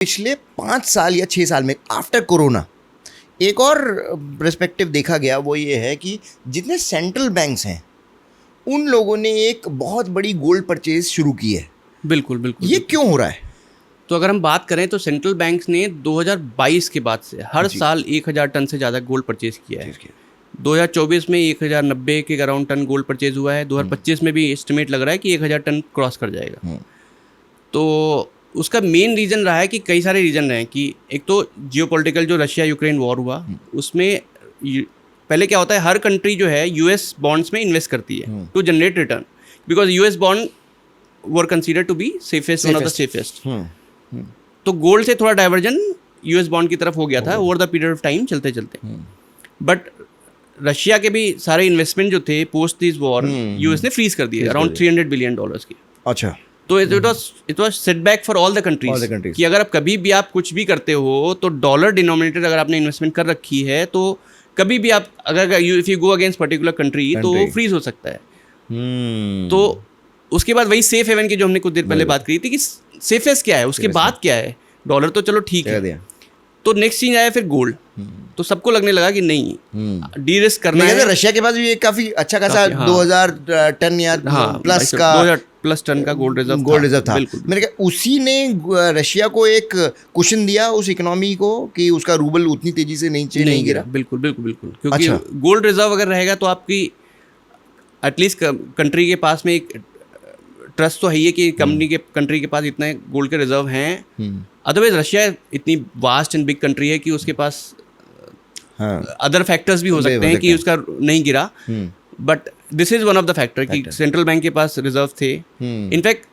पिछले 5 साल या 6 साल में आफ्टर कोरोना एक और पर्सपेक्टिव देखा गया, वो ये है कि जितने सेंट्रल बैंक्स हैं उन लोगों ने एक बहुत बड़ी गोल्ड परचेज शुरू की है। बिल्कुल बिल्कुल ये क्यों हो रहा है? तो अगर हम बात करें तो सेंट्रल बैंक्स ने 2022 के बाद से हर साल 1000 टन से ज़्यादा गोल्ड परचेज किया है। 2024 में 1090 के अराउंड टन गोल्ड परचेज हुआ है। 2025 में भी एस्टिमेट लग रहा है कि 1000 टन क्रॉस कर जाएगा। तो उसका मेन रीज़न रहा है कि कई सारे रीज़न रहे हैं कि एक तो जियोपॉलिटिकल जो रशिया यूक्रेन वॉर हुआ उसमें पहले क्या होता है, हर कंट्री जो है यूएस बॉन्ड्स में इन्वेस्ट करती है to generate return, because US bond were consider to be safest, one of the safest. तो गोल्ड से थोड़ा डाइवर्जन यूएस बॉन्ड की तरफ हो गया था over the period of time चलते चलते। बट रशिया के भी सारे इन्वेस्टमेंट जो थे पोस्ट दिस वॉर यूएस ने फ्रीज कर दिए अराउंड $300 बिलियन की। अच्छा, तो it was setback for all the countries कि अगर आप कभी भी आप कुछ भी करते हो तो डॉलर डिनोमिनेटेड अगर आपने इन्वेस्टमेंट कर रखी है तो कभी भी आप अगर if you go against particular country तो वो फ्रीज हो सकता है। तो उसके बाद वही सेफ हेवन की जो हमने कुछ देर पहले बात करी थी कि सेफेस्ट क्या है, उसके बाद क्या है। डॉलर तो चलो ठीक है, तो नेक्स्ट चीज आया फिर गोल्ड। तो सबको लगने लगा कि नहीं डी रिस्क करना है। रशिया के पास भी एक काफी अच्छा खासा 2000 टन या प्लस का 2000+ टन का गोल्ड रिजर्व था। मैंने कहा उसी ने रशिया को एक कुशन दिया उस इकोनॉमी को कि उसका रूबल उतनी तेजी से नहीं गिरा। बिल्कुल क्योंकि गोल्ड रिजर्व अगर रहेगा तो आपकी एटलीस्ट कंट्री के पास में एक ट्रस्ट तो है ही कि कंट्री के पास इतने गोल्ड के रिजर्व हैं। अदरवाइज रशिया इतनी वास्ट एंड बिग कंट्री है कि उसके पास अदर फैक्टर्स भी हो सकते हैं कि उसका नहीं गिरा। But this is one of the factor कि सेंट्रल बैंक के पास रिजर्व थे। इनफैक्ट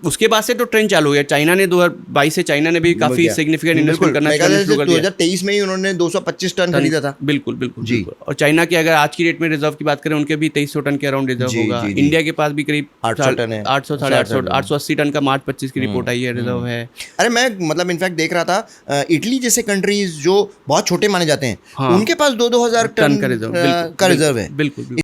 उसके बाद से तो ट्रेंड चालू हो गया। चाइना ने 2022 से चाइना ने भी काफी सिग्निफिकेंट इन्वेस्टमेंट करना शुरू कर दिया। 2023 में ही उन्होंने 225 टन खरीदा था। बिल्कुल जी। और चाइना के अगर आज की डेट में रिजर्व की बात करें उनके भी 2300 टन के अराउंड रिजर्व होगा। इंडिया के पास भी करीब 800 टन है, 880 टन का मार्च 25 की रिपोर्ट आई है रिजर्व है। अरे मैं मतलब इनफैक्ट देख रहा था इटली जैसे कंट्रीज जो बहुत छोटे माने जाते हैं उनके पास 2-2 हजार टन का रिजर्व है। बिल्कुल